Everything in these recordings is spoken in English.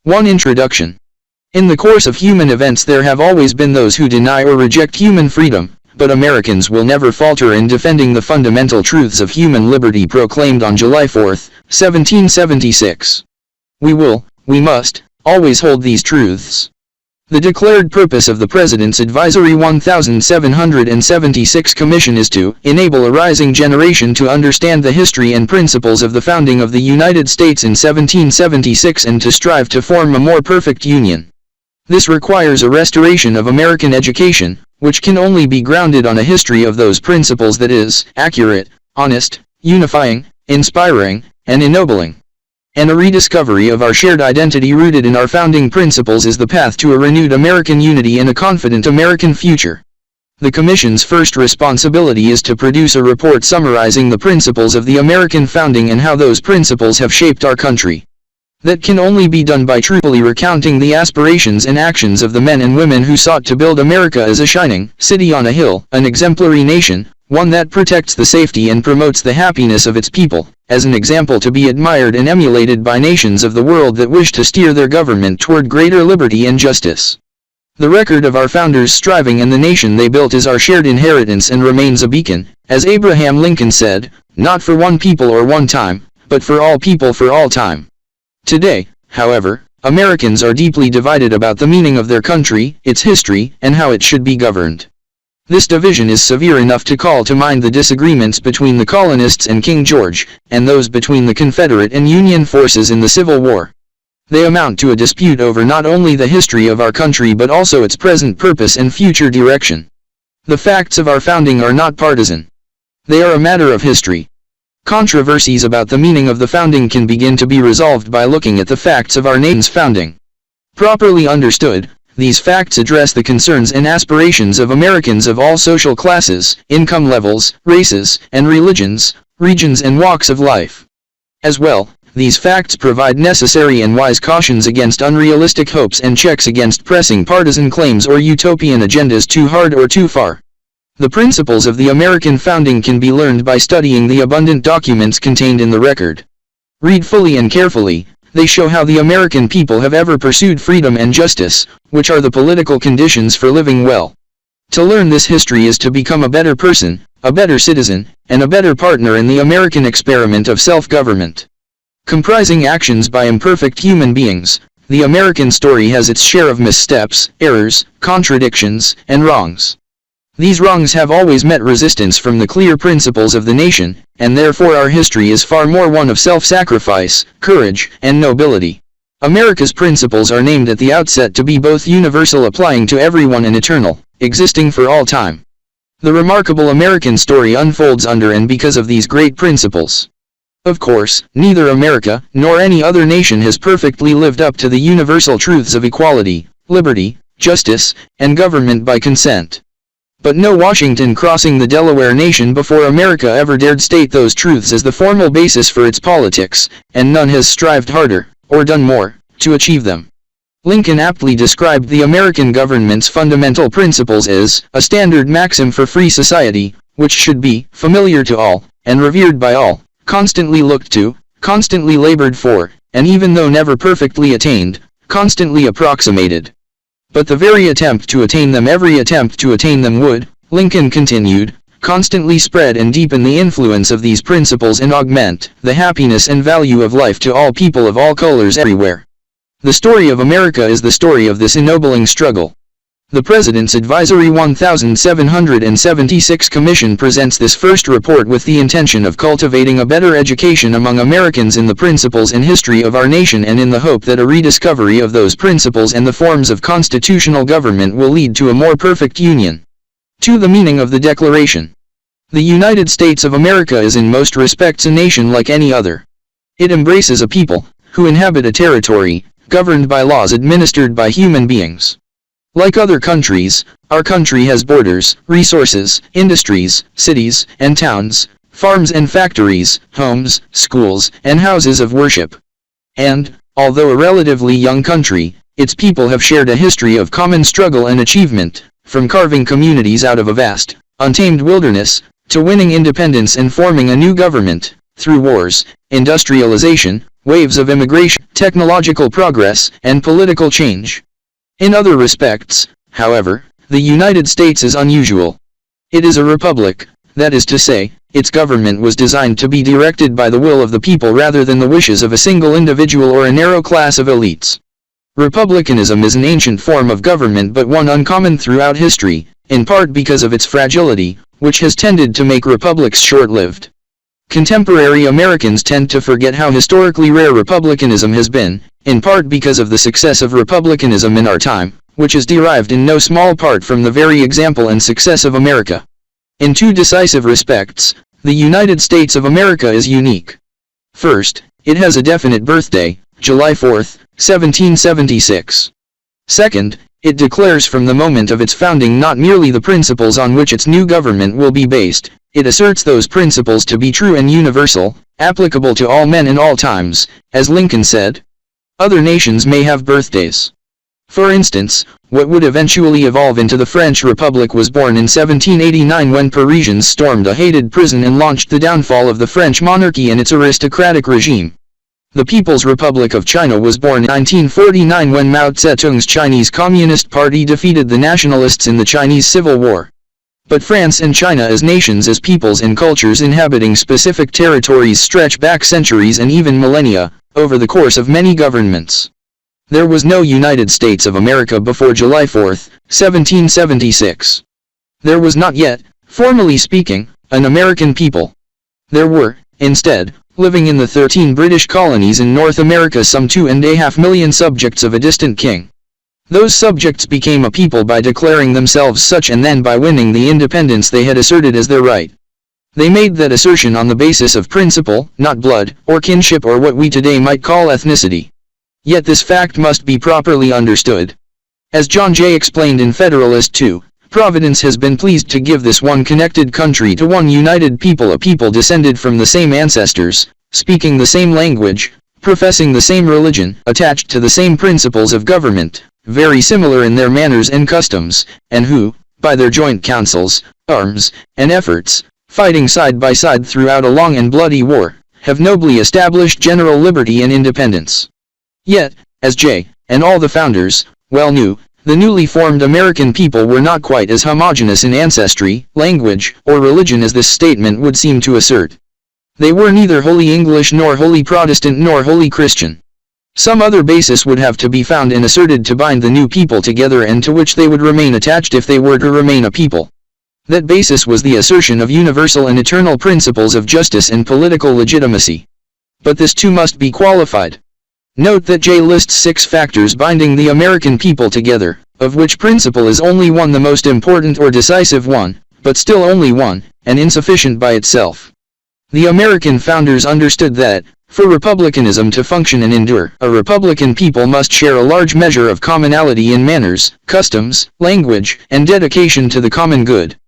1. Introduction. In the course of human events there have always been those who deny or reject human freedom, but Americans will never falter in defending the fundamental truths of human liberty proclaimed on July 4, 1776. We must, always hold these truths. The declared purpose of the President's Advisory 1776 Commission is to enable a rising generation to understand the history and principles of the founding of the United States in 1776 and to strive to form a more perfect union. This requires a restoration of American education, which can only be grounded on a history of those principles that is accurate, honest, unifying, inspiring, and ennobling. And a rediscovery of our shared identity rooted in our founding principles is the path to a renewed American unity and a confident American future. The Commission's first responsibility is to produce a report summarizing the principles of the American founding and how those principles have shaped our country. That can only be done by truthfully recounting the aspirations and actions of the men and women who sought to build America as a shining city on a hill, an exemplary nation, one that protects the safety and promotes the happiness of its people, as an example to be admired and emulated by nations of the world that wish to steer their government toward greater liberty and justice. The record of our founders' striving and the nation they built is our shared inheritance and remains a beacon, as Abraham Lincoln said, not for one people or one time, but for all people for all time. Today, however, Americans are deeply divided about the meaning of their country, its history, and how it should be governed. This division is severe enough to call to mind the disagreements between the colonists and King George, and those between the Confederate and Union forces in the Civil War. They amount to a dispute over not only the history of our country but also its present purpose and future direction. The facts of our founding are not partisan. They are a matter of history. Controversies about the meaning of the founding can begin to be resolved by looking at the facts of our nation's founding. Properly understood, these facts address the concerns and aspirations of Americans of all social classes, income levels, races, and religions, regions and walks of life. As well, these facts provide necessary and wise cautions against unrealistic hopes and checks against pressing partisan claims or utopian agendas too hard or too far. The principles of the American founding can be learned by studying the abundant documents contained in the record. Read fully and carefully. They show how the American people have ever pursued freedom and justice, which are the political conditions for living well. To learn this history is to become a better person, a better citizen, and a better partner in the American experiment of self-government. Comprising actions by imperfect human beings, the American story has its share of missteps, errors, contradictions, and wrongs. These wrongs have always met resistance from the clear principles of the nation, and therefore our history is far more one of self-sacrifice, courage, and nobility. America's principles are named at the outset to be both universal, applying to everyone, and eternal, existing for all time. The remarkable American story unfolds under and because of these great principles. Of course, neither America nor any other nation has perfectly lived up to the universal truths of equality, liberty, justice, and government by consent. But no Washington crossing the Delaware nation before America ever dared state those truths as the formal basis for its politics, and none has strived harder, or done more, to achieve them. Lincoln aptly described the American government's fundamental principles as a standard maxim for free society, which should be familiar to all, and revered by all, constantly looked to, constantly labored for, and even though never perfectly attained, constantly approximated. But the very attempt to attain them, every attempt to attain them would, Lincoln continued, constantly spread and deepen the influence of these principles and augment the happiness and value of life to all people of all colors everywhere. The story of America is the story of this ennobling struggle. The President's Advisory 1776 Commission presents this first report with the intention of cultivating a better education among Americans in the principles and history of our nation, and in the hope that a rediscovery of those principles and the forms of constitutional government will lead to a more perfect union. To the meaning of the Declaration. The United States of America is in most respects a nation like any other. It embraces a people who inhabit a territory governed by laws administered by human beings. Like other countries, our country has borders, resources, industries, cities and towns, farms and factories, homes, schools, and houses of worship. And, although a relatively young country, its people have shared a history of common struggle and achievement, from carving communities out of a vast, untamed wilderness, to winning independence and forming a new government, through wars, industrialization, waves of immigration, technological progress, and political change. In other respects, however, the United States is unusual. It is a republic, that is to say, its government was designed to be directed by the will of the people rather than the wishes of a single individual or a narrow class of elites. Republicanism is an ancient form of government but one uncommon throughout history, in part because of its fragility, which has tended to make republics short-lived. Contemporary Americans tend to forget how historically rare republicanism has been, in part because of the success of republicanism in our time, which is derived in no small part from the very example and success of America. In two decisive respects, the United States of America is unique. First, it has a definite birthday, July 4, 1776. Second, it declares from the moment of its founding not merely the principles on which its new government will be based, it asserts those principles to be true and universal, applicable to all men in all times, as Lincoln said. Other nations may have birthdays. For instance, what would eventually evolve into the French Republic was born in 1789 when Parisians stormed a hated prison and launched the downfall of the French monarchy and its aristocratic regime. The People's Republic of China was born in 1949 when Mao Zedong's Chinese Communist Party defeated the nationalists in the Chinese Civil War. But France and China as nations, as peoples and cultures inhabiting specific territories, stretch back centuries and even millennia, over the course of many governments. There was no United States of America before July 4, 1776. There was not yet, formally speaking, an American people. There were, instead, living in the 13 British colonies in North America some 2.5 million subjects of a distant king. Those subjects became a people by declaring themselves such and then by winning the independence they had asserted as their right. They made that assertion on the basis of principle, not blood, or kinship, or what we today might call ethnicity. Yet this fact must be properly understood. As John Jay explained in Federalist 2, Providence has been pleased to give this one connected country to one united people, a people descended from the same ancestors, speaking the same language, professing the same religion, attached to the same principles of government, very similar in their manners and customs, and who, by their joint counsels, arms, and efforts, fighting side by side throughout a long and bloody war, have nobly established general liberty and independence. Yet, as Jay, and all the founders, well knew, the newly formed American people were not quite as homogeneous in ancestry, language, or religion as this statement would seem to assert. They were neither wholly English nor wholly Protestant nor wholly Christian. Some other basis would have to be found and asserted to bind the new people together and to which they would remain attached if they were to remain a people. That basis was the assertion of universal and eternal principles of justice and political legitimacy. But this too must be qualified. Note that Jay lists 6 factors binding the American people together, of which principle is only one, the most important or decisive one, but still only one, and insufficient by itself. The American founders understood that, for republicanism to function and endure, a republican people must share a large measure of commonality in manners, customs, language, and dedication to the common good.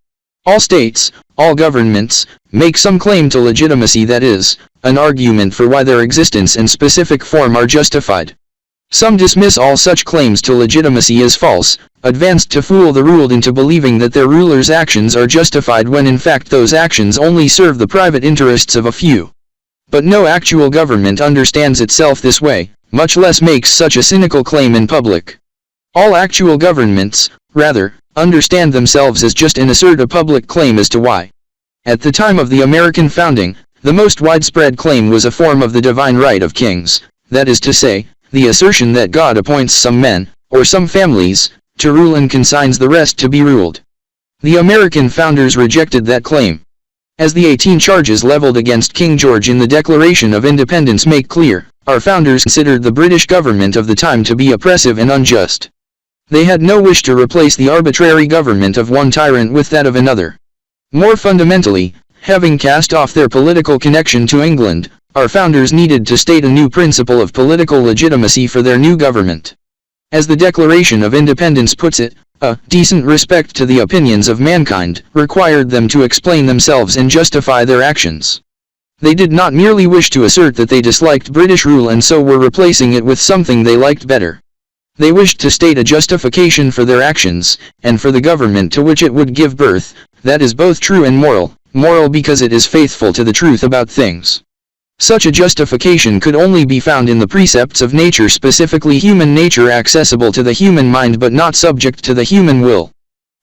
All states, all governments, make some claim to legitimacy, that is, an argument for why their existence and specific form are justified. Some dismiss all such claims to legitimacy as false, advanced to fool the ruled into believing that their rulers' actions are justified when in fact those actions only serve the private interests of a few. But no actual government understands itself this way, much less makes such a cynical claim in public. All actual governments, rather, understand themselves as just and assert a public claim as to why. At the time of the American founding, the most widespread claim was a form of the divine right of kings, that is to say, the assertion that God appoints some men, or some families, to rule and consigns the rest to be ruled. The American founders rejected that claim. As the 18 charges leveled against King George in the Declaration of Independence make clear, our founders considered the British government of the time to be oppressive and unjust. They had no wish to replace the arbitrary government of one tyrant with that of another. More fundamentally, having cast off their political connection to England, our founders needed to state a new principle of political legitimacy for their new government. As the Declaration of Independence puts it, a decent respect to the opinions of mankind required them to explain themselves and justify their actions. They did not merely wish to assert that they disliked British rule and so were replacing it with something they liked better. They wished to state a justification for their actions, and for the government to which it would give birth, that is both true and moral, moral because it is faithful to the truth about things. Such a justification could only be found in the precepts of nature, specifically human nature, accessible to the human mind but not subject to the human will.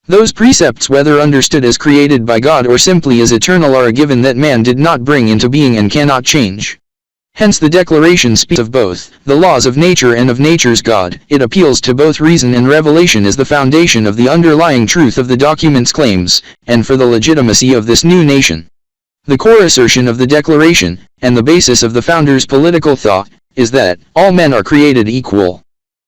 Those precepts, whether understood as created by God or simply as eternal, are a given that man did not bring into being and cannot change. Hence the declaration speaks of both the laws of nature and of nature's God. It appeals to both reason and revelation as the foundation of the underlying truth of the document's claims, and for the legitimacy of this new nation. The core assertion of the Declaration, and the basis of the founders' political thought, is that all men are created equal.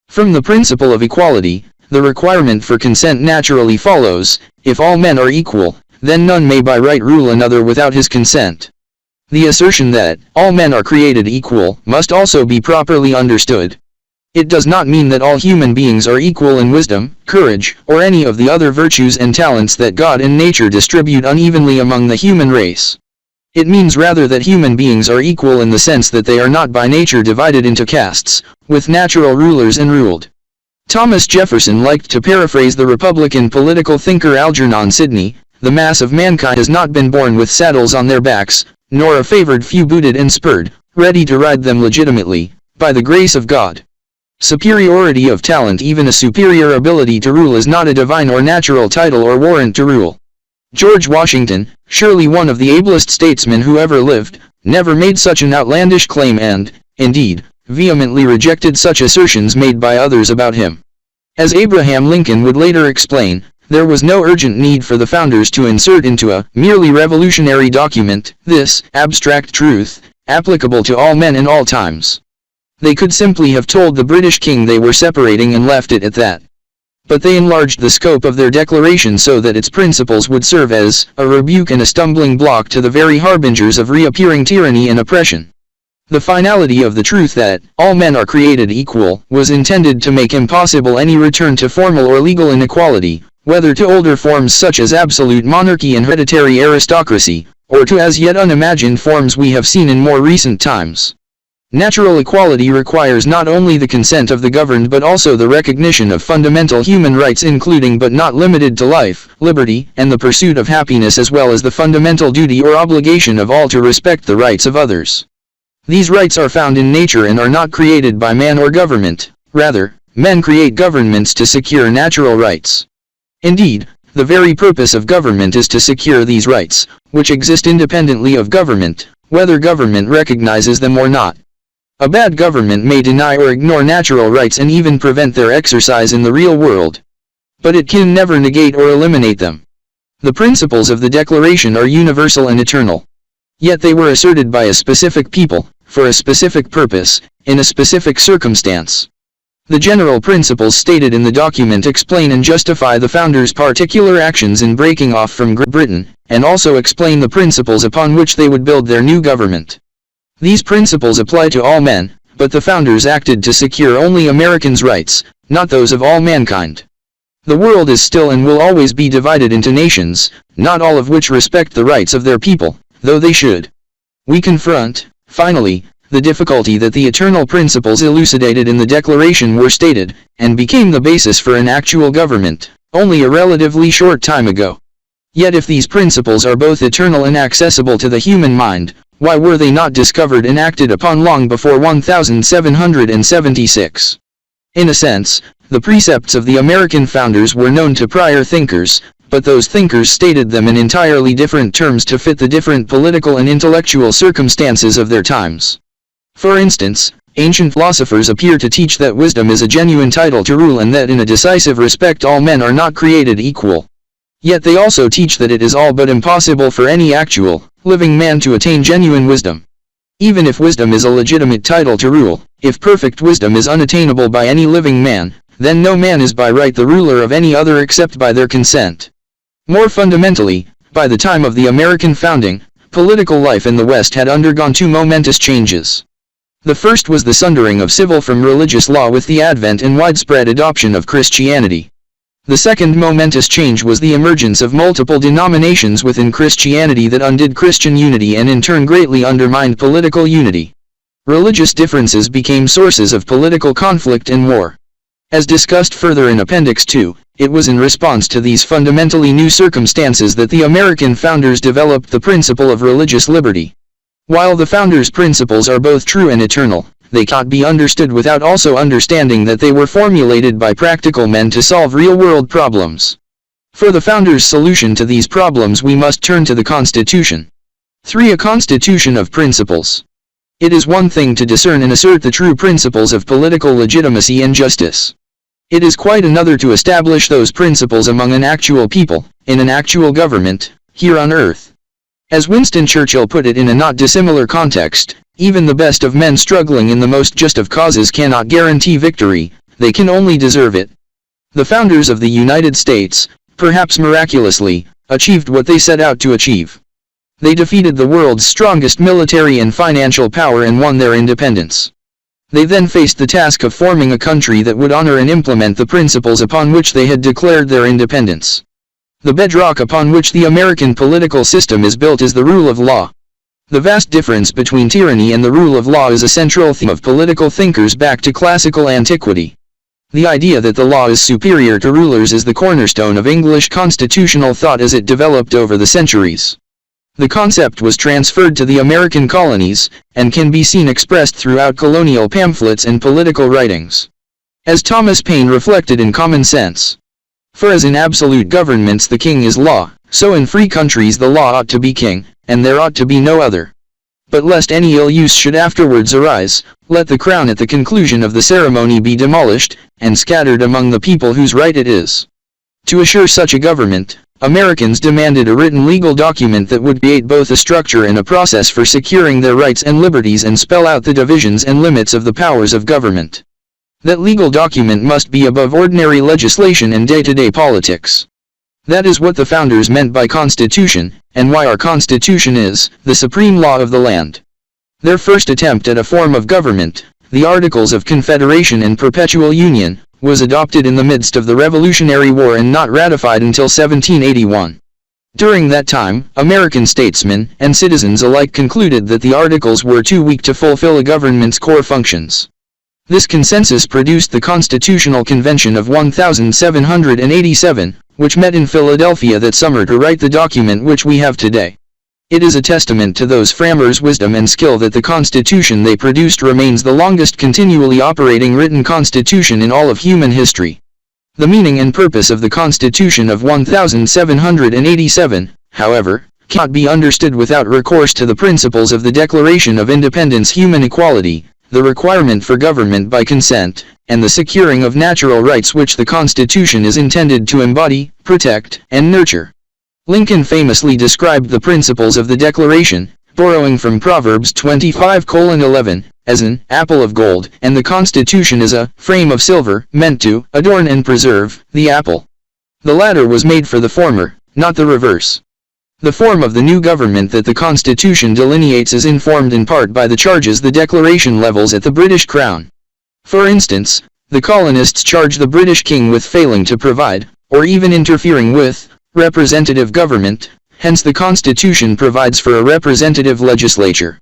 From the principle of equality, the requirement for consent naturally follows: if all men are equal, then none may by right rule another without his consent. The assertion that all men are created equal must also be properly understood. It does not mean that all human beings are equal in wisdom, courage, or any of the other virtues and talents that God and nature distribute unevenly among the human race. It means rather that human beings are equal in the sense that they are not by nature divided into castes, with natural rulers and ruled. Thomas Jefferson liked to paraphrase the Republican political thinker Algernon Sidney: the mass of mankind has not been born with saddles on their backs, nor a favored few booted and spurred, ready to ride them legitimately, by the grace of God. Superiority of talent, even a superior ability to rule, is not a divine or natural title or warrant to rule. George Washington, surely one of the ablest statesmen who ever lived, never made such an outlandish claim and, indeed, vehemently rejected such assertions made by others about him. As Abraham Lincoln would later explain, there was no urgent need for the founders to insert into a merely revolutionary document this abstract truth, applicable to all men in all times. They could simply have told the British king they were separating and left it at that. But they enlarged the scope of their declaration so that its principles would serve as a rebuke and a stumbling block to the very harbingers of reappearing tyranny and oppression. The finality of the truth that all men are created equal was intended to make impossible any return to formal or legal inequality, whether to older forms such as absolute monarchy and hereditary aristocracy, or to as yet unimagined forms we have seen in more recent times. Natural equality requires not only the consent of the governed but also the recognition of fundamental human rights, including but not limited to life, liberty, and the pursuit of happiness, as well as the fundamental duty or obligation of all to respect the rights of others. These rights are found in nature and are not created by man or government. Rather, men create governments to secure natural rights. Indeed, the very purpose of government is to secure these rights, which exist independently of government, whether government recognizes them or not. A bad government may deny or ignore natural rights and even prevent their exercise in the real world. But it can never negate or eliminate them. The principles of the Declaration are universal and eternal. Yet they were asserted by a specific people, for a specific purpose, in a specific circumstance. The general principles stated in the document explain and justify the founders' particular actions in breaking off from Great Britain, and also explain the principles upon which they would build their new government. These principles apply to all men, but the founders acted to secure only Americans' rights, not those of all mankind. The world is still and will always be divided into nations, not all of which respect the rights of their people, though they should. We confront, finally, the difficulty that the eternal principles elucidated in the Declaration were stated, and became the basis for an actual government, only a relatively short time ago. Yet if these principles are both eternal and accessible to the human mind, why were they not discovered and acted upon long before 1776? In a sense, the precepts of the American founders were known to prior thinkers, but those thinkers stated them in entirely different terms to fit the different political and intellectual circumstances of their times. For instance, ancient philosophers appear to teach that wisdom is a genuine title to rule and that in a decisive respect all men are not created equal. Yet they also teach that it is all but impossible for any actual, living man to attain genuine wisdom. Even if wisdom is a legitimate title to rule, if perfect wisdom is unattainable by any living man, then no man is by right the ruler of any other except by their consent. More fundamentally, by the time of the American founding, political life in the West had undergone two momentous changes. The first was the sundering of civil from religious law with the advent and widespread adoption of Christianity. The second momentous change was the emergence of multiple denominations within Christianity that undid Christian unity and in turn greatly undermined political unity. Religious differences became sources of political conflict and war. As discussed further in Appendix 2, it was in response to these fundamentally new circumstances that the American founders developed the principle of religious liberty. While the founders' principles are both true and eternal, they can't be understood without also understanding that they were formulated by practical men to solve real-world problems. For the founders' solution to these problems we must turn to the Constitution. 3. A constitution of principles. It is one thing to discern and assert the true principles of political legitimacy and justice. It is quite another to establish those principles among an actual people, in an actual government, here on earth. As Winston Churchill put it in a not dissimilar context, even the best of men struggling in the most just of causes cannot guarantee victory, they can only deserve it. The founders of the United States, perhaps miraculously, achieved what they set out to achieve. They defeated the world's strongest military and financial power and won their independence. They then faced the task of forming a country that would honor and implement the principles upon which they had declared their independence. The bedrock upon which the American political system is built is the rule of law. The vast difference between tyranny and the rule of law is a central theme of political thinkers back to classical antiquity. The idea that the law is superior to rulers is the cornerstone of English constitutional thought as it developed over the centuries. The concept was transferred to the American colonies, and can be seen expressed throughout colonial pamphlets and political writings. As Thomas Paine reflected in Common Sense. For as in absolute governments the king is law, so in free countries the law ought to be king, and there ought to be no other. But lest any ill use should afterwards arise, let the crown at the conclusion of the ceremony be demolished, and scattered among the people whose right it is. To assure such a government, Americans demanded a written legal document that would create both a structure and a process for securing their rights and liberties and spell out the divisions and limits of the powers of government. That legal document must be above ordinary legislation and day-to-day politics. That is what the founders meant by Constitution, and why our Constitution is the supreme law of the land. Their first attempt at a form of government, the Articles of Confederation and Perpetual Union, was adopted in the midst of the Revolutionary War and not ratified until 1781. During that time, American statesmen and citizens alike concluded that the Articles were too weak to fulfill a government's core functions. This consensus produced the Constitutional Convention of 1787, which met in Philadelphia that summer to write the document which we have today. It is a testament to those framers' wisdom and skill that the Constitution they produced remains the longest continually operating written constitution in all of human history. The meaning and purpose of the Constitution of 1787, however, cannot be understood without recourse to the principles of the Declaration of Independence, human equality, the requirement for government by consent, and the securing of natural rights which the Constitution is intended to embody, protect, and nurture. Lincoln famously described the principles of the Declaration, borrowing from Proverbs 25:11, as an apple of gold, and the Constitution is a frame of silver, meant to adorn and preserve the apple. The latter was made for the former, not the reverse. The form of the new government that the Constitution delineates is informed in part by the charges the Declaration levels at the British Crown. For instance, the colonists charge the British King with failing to provide, or even interfering with, representative government, hence the Constitution provides for a representative legislature.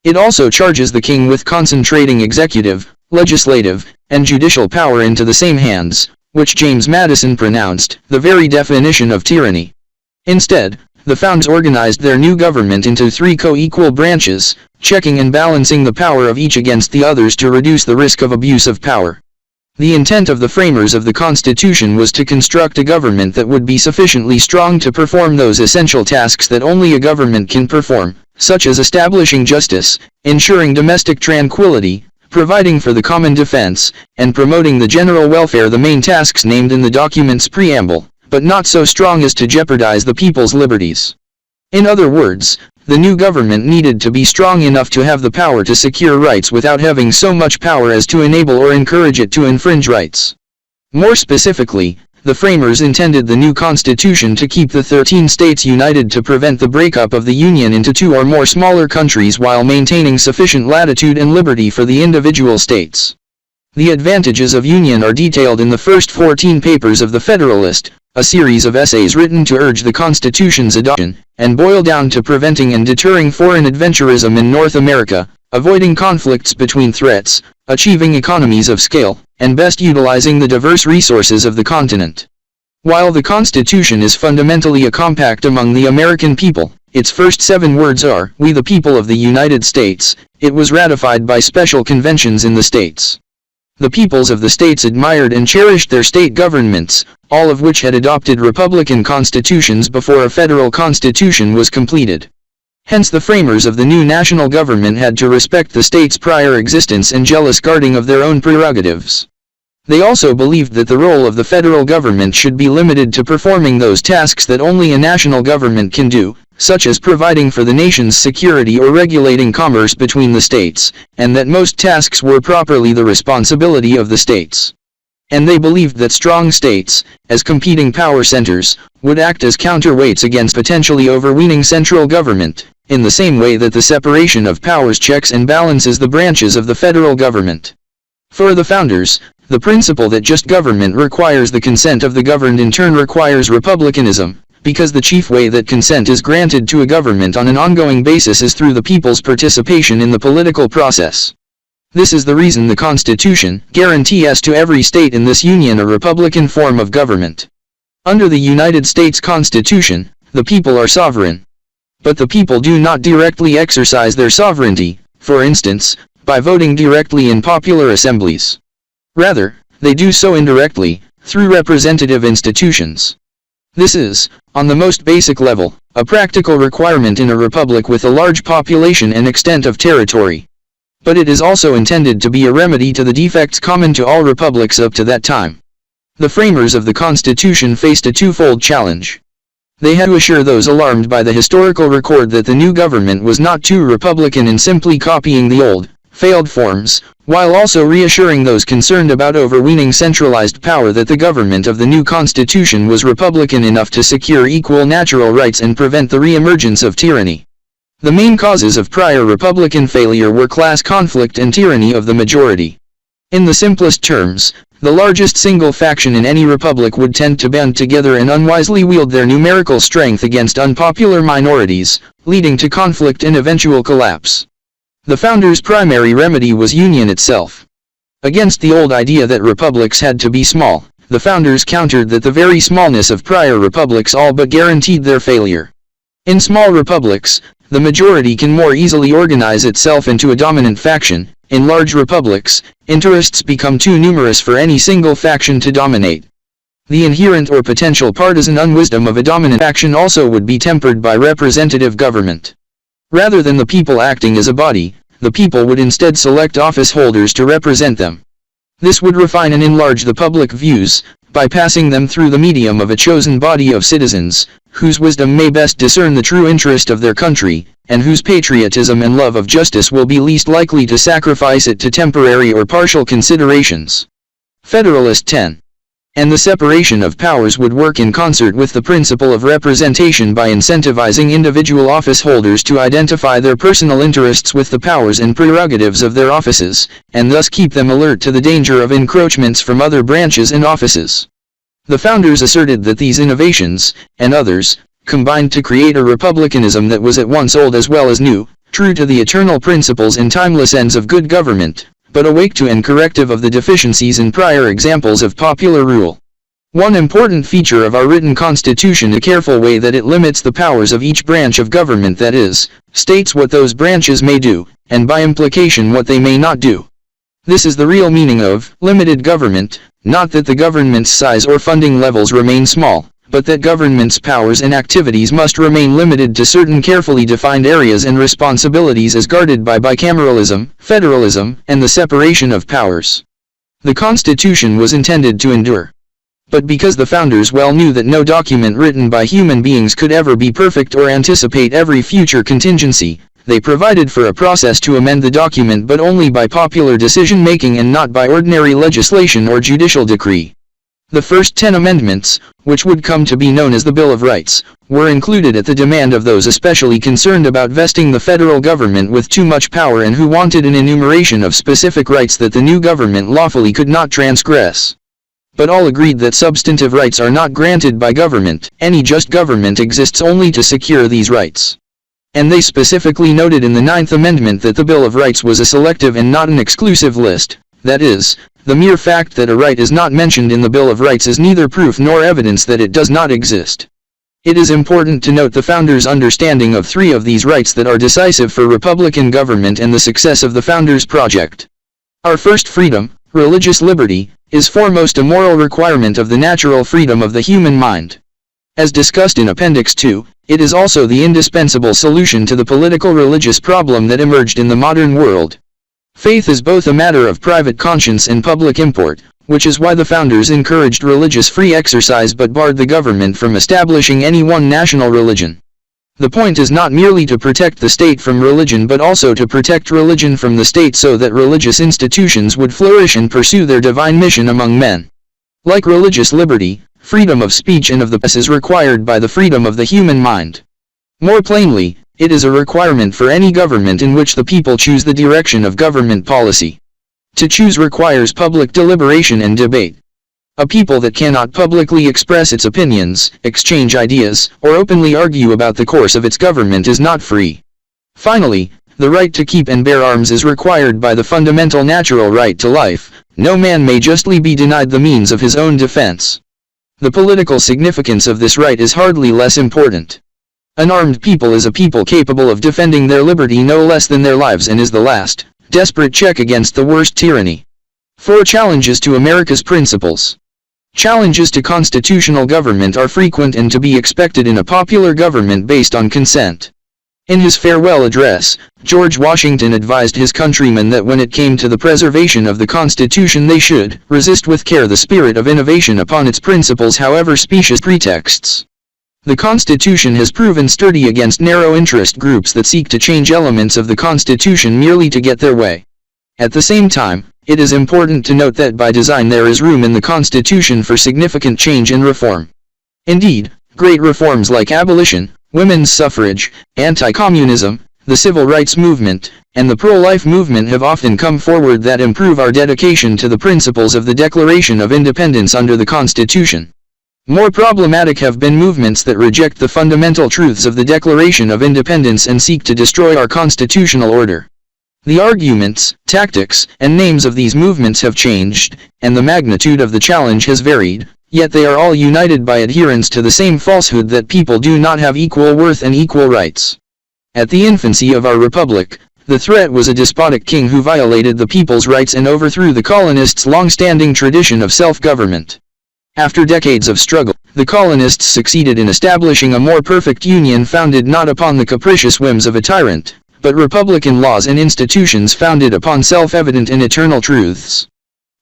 It also charges the king with concentrating executive, legislative, and judicial power into the same hands, which James Madison pronounced the very definition of tyranny. Instead, the founders organized their new government into three co-equal branches, checking and balancing the power of each against the others to reduce the risk of abuse of power. The intent of the framers of the Constitution was to construct a government that would be sufficiently strong to perform those essential tasks that only a government can perform, such as establishing justice, ensuring domestic tranquility, providing for the common defense, and promoting the general welfare, the main tasks named in the document's preamble, but not so strong as to jeopardize the people's liberties. In other words, the new government needed to be strong enough to have the power to secure rights without having so much power as to enable or encourage it to infringe rights. More specifically, the framers intended the new Constitution to keep the 13 states united to prevent the breakup of the Union into two or more smaller countries while maintaining sufficient latitude and liberty for the individual states. The advantages of union are detailed in the first 14 papers of the Federalist, a series of essays written to urge the Constitution's adoption, and boil down to preventing and deterring foreign adventurism in North America, avoiding conflicts between threats, achieving economies of scale, and best utilizing the diverse resources of the continent. While the Constitution is fundamentally a compact among the American people, Its first 7 words are, "We the people of the United States." It was ratified by special conventions in the states. The peoples of the states admired and cherished their state governments, all of which had adopted republican constitutions before a federal constitution was completed. Hence the framers of the new national government had to respect the state's prior existence and jealous guarding of their own prerogatives. They also believed that the role of the federal government should be limited to performing those tasks that only a national government can do, such as providing for the nation's security or regulating commerce between the states, and that most tasks were properly the responsibility of the states. And they believed that strong states, as competing power centers, would act as counterweights against potentially overweening central government, in the same way that the separation of powers checks and balances the branches of the federal government. For the founders, the principle that just government requires the consent of the governed in turn requires republicanism, because the chief way that consent is granted to a government on an ongoing basis is through the people's participation in the political process. This is the reason the Constitution guarantees to every state in this union a republican form of government. Under the United States Constitution, the people are sovereign. But the people do not directly exercise their sovereignty, for instance, by voting directly in popular assemblies. Rather, they do so indirectly, through representative institutions. This is, on the most basic level, a practical requirement in a republic with a large population and extent of territory. But it is also intended to be a remedy to the defects common to all republics up to that time. The framers of the Constitution faced a twofold challenge. They had to assure those alarmed by the historical record that the new government was not too republican in simply copying the old, failed forms, while also reassuring those concerned about overweening centralized power that the government of the new Constitution was republican enough to secure equal natural rights and prevent the re-emergence of tyranny. The main causes of prior republican failure were class conflict and tyranny of the majority. In the simplest terms, the largest single faction in any republic would tend to band together and unwisely wield their numerical strength against unpopular minorities, leading to conflict and eventual collapse. The founders' primary remedy was union itself. Against the old idea that republics had to be small, the founders countered that the very smallness of prior republics all but guaranteed their failure. In small republics, the majority can more easily organize itself into a dominant faction. In large republics, interests become too numerous for any single faction to dominate. The inherent or potential partisan unwisdom of a dominant faction also would be tempered by representative government. Rather than the people acting as a body, the people would instead select office holders to represent them. This would refine and enlarge the public views, by passing them through the medium of a chosen body of citizens, whose wisdom may best discern the true interest of their country, and whose patriotism and love of justice will be least likely to sacrifice it to temporary or partial considerations. Federalist 10. And the separation of powers would work in concert with the principle of representation by incentivizing individual office holders to identify their personal interests with the powers and prerogatives of their offices, and thus keep them alert to the danger of encroachments from other branches and offices. The founders asserted that these innovations, and others, combined to create a republicanism that was at once old as well as new, true to the eternal principles and timeless ends of good government, but awake to and corrective of the deficiencies in prior examples of popular rule. One important feature of our written constitution is a careful way that it limits the powers of each branch of government, that is, states what those branches may do, and by implication what they may not do. This is the real meaning of limited government, not that the government's size or funding levels remain small, but that government's powers and activities must remain limited to certain carefully defined areas and responsibilities as guarded by bicameralism, federalism, and the separation of powers. The Constitution was intended to endure. But because the founders well knew that no document written by human beings could ever be perfect or anticipate every future contingency, they provided for a process to amend the document, but only by popular decision-making and not by ordinary legislation or judicial decree. The first 10 amendments, which would come to be known as the Bill of Rights, were included at the demand of those especially concerned about vesting the federal government with too much power and who wanted an enumeration of specific rights that the new government lawfully could not transgress. But all agreed that substantive rights are not granted by government. Any just government exists only to secure these rights. And they specifically noted in the 9th Amendment that the Bill of Rights was a selective and not an exclusive list. That is, the mere fact that a right is not mentioned in the Bill of Rights is neither proof nor evidence that it does not exist. It is important to note the founders' understanding of three of these rights that are decisive for Republican government and the success of the founders' project. Our first freedom, religious liberty, is foremost a moral requirement of the natural freedom of the human mind. As discussed in Appendix 2, it is also the indispensable solution to the political-religious problem that emerged in the modern world. Faith is both a matter of private conscience and public import, which is why the founders encouraged religious free exercise but barred the government from establishing any one national religion. The point is not merely to protect the state from religion but also to protect religion from the state so that religious institutions would flourish and pursue their divine mission among men. Like religious liberty, freedom of speech and of the press is required by the freedom of the human mind. More plainly, it is a requirement for any government in which the people choose the direction of government policy. To choose requires public deliberation and debate. A people that cannot publicly express its opinions, exchange ideas, or openly argue about the course of its government is not free. Finally, the right to keep and bear arms is required by the fundamental natural right to life. No man may justly be denied the means of his own defense. The political significance of this right is hardly less important. An armed people is a people capable of defending their liberty no less than their lives and is the last, desperate check against the worst tyranny. 4 challenges to America's principles. Challenges to constitutional government are frequent and to be expected in a popular government based on consent. In his farewell address, George Washington advised his countrymen that when it came to the preservation of the Constitution they should resist with care the spirit of innovation upon its principles however specious pretexts. The Constitution has proven sturdy against narrow interest groups that seek to change elements of the Constitution merely to get their way. At the same time, it is important to note that by design there is room in the Constitution for significant change and reform. Indeed, great reforms like abolition, women's suffrage, anti-communism, the civil rights movement, and the pro-life movement have often come forward that improve our dedication to the principles of the Declaration of Independence under the Constitution. More problematic have been movements that reject the fundamental truths of the Declaration of Independence and seek to destroy our constitutional order. The arguments, tactics, and names of these movements have changed, and the magnitude of the challenge has varied, yet they are all united by adherence to the same falsehood that people do not have equal worth and equal rights. At the infancy of our republic, the threat was a despotic king who violated the people's rights and overthrew the colonists' long-standing tradition of self-government. After decades of struggle, the colonists succeeded in establishing a more perfect union founded not upon the capricious whims of a tyrant, but republican laws and institutions founded upon self-evident and eternal truths.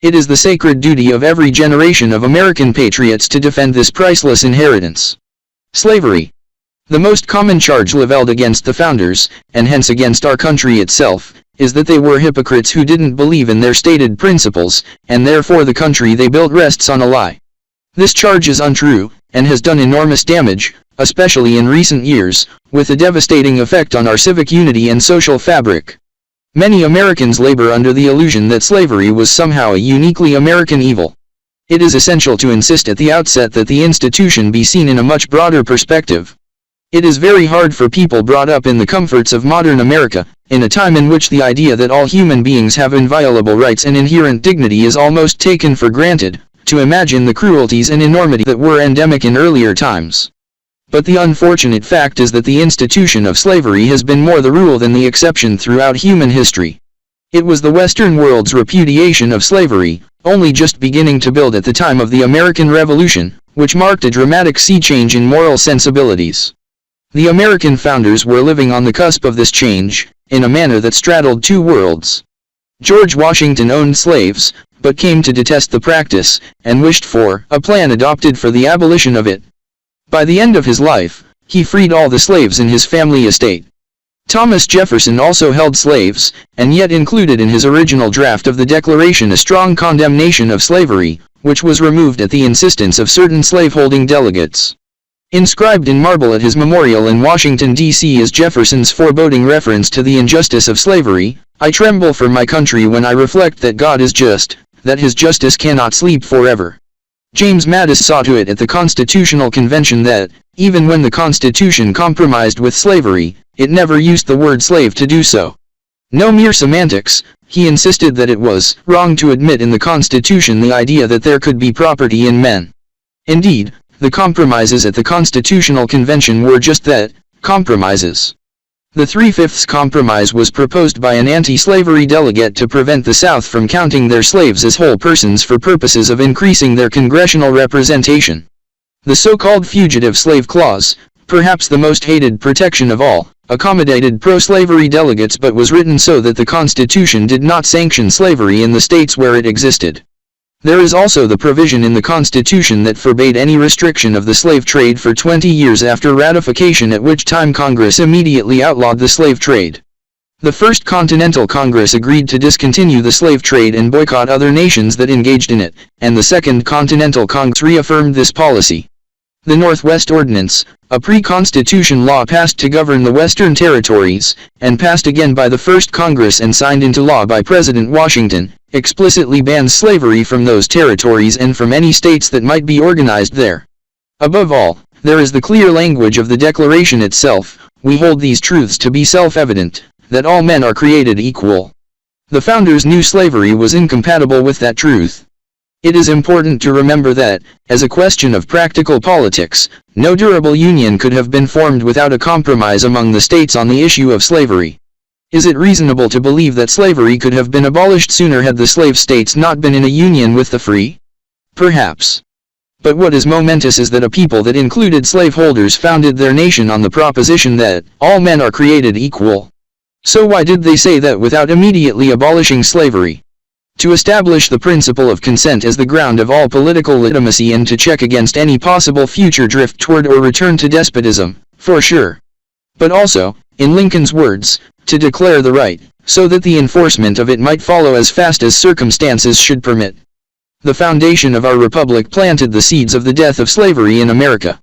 It is the sacred duty of every generation of American patriots to defend this priceless inheritance. Slavery. The most common charge leveled against the founders, and hence against our country itself, is that they were hypocrites who didn't believe in their stated principles, and therefore the country they built rests on a lie. This charge is untrue, and has done enormous damage, especially in recent years, with a devastating effect on our civic unity and social fabric. Many Americans labor under the illusion that slavery was somehow a uniquely American evil. It is essential to insist at the outset that the institution be seen in a much broader perspective. It is very hard for people brought up in the comforts of modern America, in a time in which the idea that all human beings have inviolable rights and inherent dignity is almost taken for granted, to imagine the cruelties and enormity that were endemic in earlier times. But the unfortunate fact is that the institution of slavery has been more the rule than the exception throughout human history. It was the Western world's repudiation of slavery, only just beginning to build at the time of the American Revolution, which marked a dramatic sea change in moral sensibilities. The American founders were living on the cusp of this change, in a manner that straddled two worlds. George Washington owned slaves, but came to detest the practice, and wished for a plan adopted for the abolition of it. By the end of his life, he freed all the slaves in his family estate. Thomas Jefferson also held slaves, and yet included in his original draft of the Declaration a strong condemnation of slavery, which was removed at the insistence of certain slaveholding delegates. Inscribed in marble at his memorial in Washington, D.C. is Jefferson's foreboding reference to the injustice of slavery: "I tremble for my country when I reflect that God is just, that his justice cannot sleep forever." James Madison saw to it at the Constitutional Convention that, even when the Constitution compromised with slavery, it never used the word slave to do so. No mere semantics, he insisted that it was wrong to admit in the Constitution the idea that there could be property in men. Indeed, The compromises at the Constitutional Convention were just that, compromises. The 3/5 compromise was proposed by an anti-slavery delegate to prevent the South from counting their slaves as whole persons for purposes of increasing their congressional representation. The so-called Fugitive Slave Clause, perhaps the most hated protection of all, accommodated pro-slavery delegates but was written so that the Constitution did not sanction slavery in the states where it existed. There is also the provision in the Constitution that forbade any restriction of the slave trade for 20 years after ratification, at which time Congress immediately outlawed the slave trade. The First Continental Congress agreed to discontinue the slave trade and boycott other nations that engaged in it, and the Second Continental Congress reaffirmed this policy. The Northwest Ordinance, a pre-Constitution law passed to govern the Western Territories, and passed again by the First Congress and signed into law by President Washington, explicitly bans slavery from those territories and from any states that might be organized there. Above all, there is the clear language of the Declaration itself: we hold these truths to be self-evident, that all men are created equal. The founders knew slavery was incompatible with that truth. It is important to remember that, as a question of practical politics, no durable union could have been formed without a compromise among the states on the issue of slavery. Is it reasonable to believe that slavery could have been abolished sooner had the slave states not been in a union with the free? Perhaps. But what is momentous is that a people that included slaveholders founded their nation on the proposition that all men are created equal. So why did they say that without immediately abolishing slavery? To establish the principle of consent as the ground of all political legitimacy and to check against any possible future drift toward or return to despotism, for sure. But also, in Lincoln's words, to declare the right, so that the enforcement of it might follow as fast as circumstances should permit. The foundation of our republic planted the seeds of the death of slavery in America.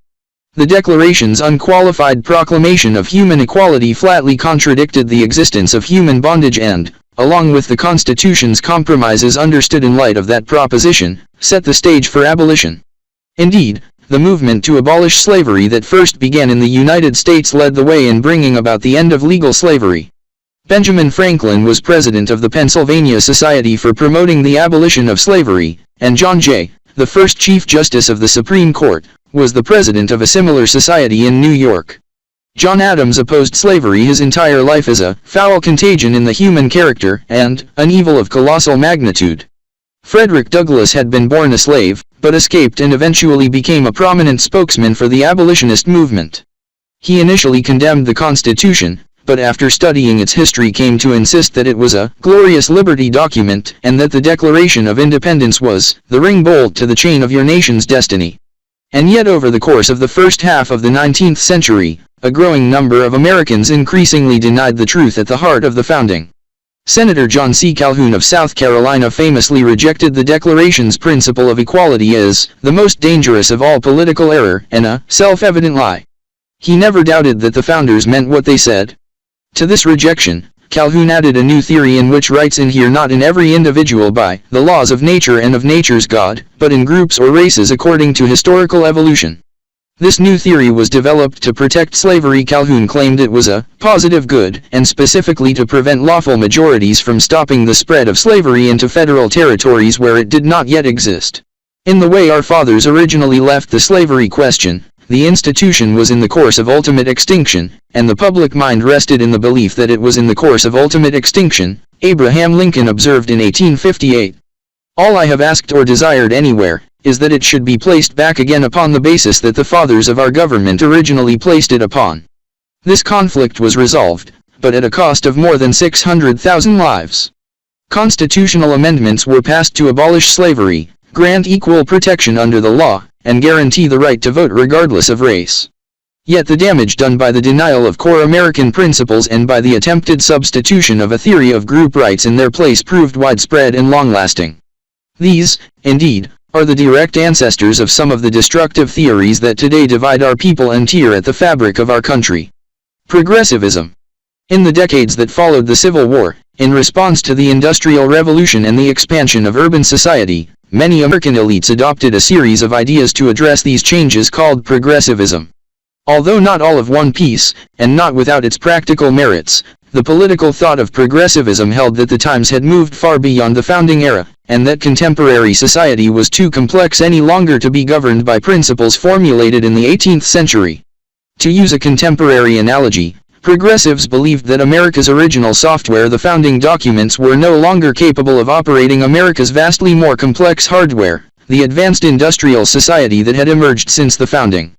The Declaration's unqualified proclamation of human equality flatly contradicted the existence of human bondage and, along with the Constitution's compromises understood in light of that proposition, set the stage for abolition. Indeed, the movement to abolish slavery that first began in the United States led the way in bringing about the end of legal slavery. Benjamin Franklin was president of the Pennsylvania Society for Promoting the Abolition of Slavery, and John Jay, the first Chief Justice of the Supreme Court, was the president of a similar society in New York. John Adams opposed slavery his entire life as a foul contagion in the human character and an evil of colossal magnitude. Frederick Douglass had been born a slave, but escaped and eventually became a prominent spokesman for the abolitionist movement. He initially condemned the Constitution, but after studying its history came to insist that it was a glorious liberty document and that the Declaration of Independence was the ring bolt to the chain of your nation's destiny. And yet over the course of the first half of the 19th century, a growing number of Americans increasingly denied the truth at the heart of the founding. Senator John C. Calhoun of South Carolina famously rejected the Declaration's principle of equality as the most dangerous of all political error and a self-evident lie. He never doubted that the founders meant what they said. To this rejection, Calhoun added a new theory in which rights inhere not in every individual by the laws of nature and of nature's God, but in groups or races according to historical evolution. This new theory was developed to protect slavery. Calhoun claimed it was a positive good, and specifically to prevent lawful majorities from stopping the spread of slavery into federal territories where it did not yet exist. In the way our fathers originally left the slavery question, the institution was in the course of ultimate extinction, and the public mind rested in the belief that it was in the course of ultimate extinction, Abraham Lincoln observed in 1858. All I have asked or desired anywhere is that it should be placed back again upon the basis that the fathers of our government originally placed it upon. This conflict was resolved, but at a cost of more than 600,000 lives. Constitutional amendments were passed to abolish slavery, grant equal protection under the law, and guarantee the right to vote regardless of race. Yet the damage done by the denial of core American principles and by the attempted substitution of a theory of group rights in their place proved widespread and long-lasting. These, indeed, are the direct ancestors of some of the destructive theories that today divide our people and tear at the fabric of our country. Progressivism. In the decades that followed the Civil War, in response to the Industrial Revolution and the expansion of urban society, many American elites adopted a series of ideas to address these changes called progressivism. Although not all of one piece, and not without its practical merits, the political thought of progressivism held that the times had moved far beyond the founding era, and that contemporary society was too complex any longer to be governed by principles formulated in the 18th century. To use a contemporary analogy, progressives believed that America's original software, the founding documents, were no longer capable of operating America's vastly more complex hardware, the advanced industrial society that had emerged since the founding.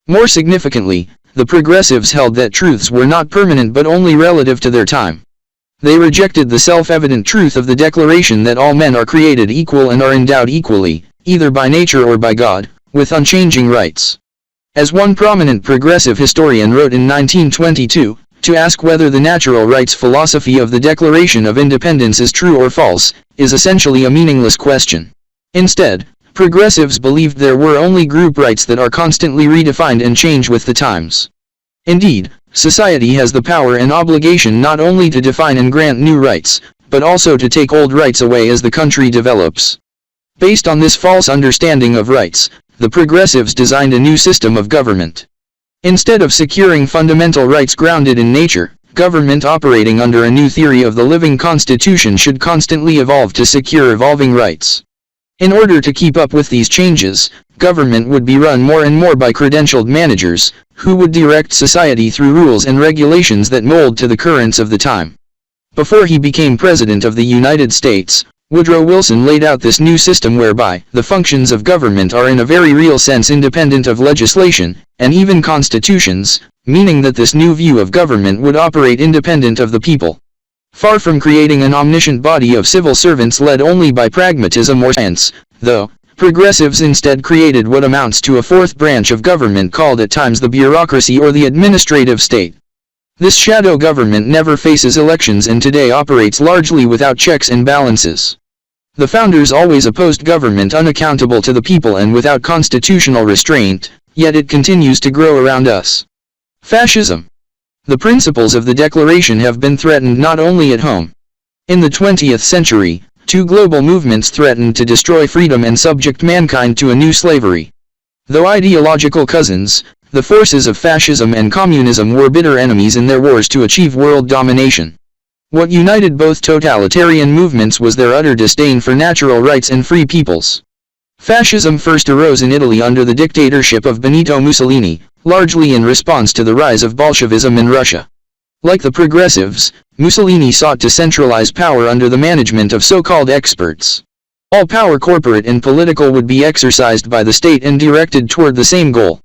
More significantly, the progressives held that truths were not permanent but only relative to their time. They rejected the self-evident truth of the declaration that all men are created equal and are endowed equally, either by nature or by God, with unchanging rights. As one prominent progressive historian wrote in 1922, to ask whether the natural rights philosophy of the Declaration of Independence is true or false, is essentially a meaningless question. Instead, progressives believed there were only group rights that are constantly redefined and change with the times. Indeed, society has the power and obligation not only to define and grant new rights, but also to take old rights away as the country develops. Based on this false understanding of rights, the progressives designed a new system of government. Instead of securing fundamental rights grounded in nature, government operating under a new theory of the living constitution should constantly evolve to secure evolving rights. In order to keep up with these changes, government would be run more and more by credentialed managers, who would direct society through rules and regulations that mold to the currents of the time. Before he became President of the United States, Woodrow Wilson laid out this new system whereby the functions of government are in a very real sense independent of legislation, and even constitutions, meaning that this new view of government would operate independent of the people. Far from creating an omniscient body of civil servants led only by pragmatism or science, though, progressives instead created what amounts to a fourth branch of government called at times the bureaucracy or the administrative state. This shadow government never faces elections and today operates largely without checks and balances. The founders always opposed government unaccountable to the people and without constitutional restraint, yet it continues to grow around us. Fascism. The principles of the Declaration have been threatened not only at home. In the 20th century, two global movements threatened to destroy freedom and subject mankind to a new slavery. Though ideological cousins, the forces of fascism and communism were bitter enemies in their wars to achieve world domination. What united both totalitarian movements was their utter disdain for natural rights and free peoples. Fascism first arose in Italy under the dictatorship of Benito Mussolini, largely in response to the rise of Bolshevism in Russia. Like the progressives, Mussolini sought to centralize power under the management of so-called experts. All power, corporate and political, would be exercised by the state and directed toward the same goal.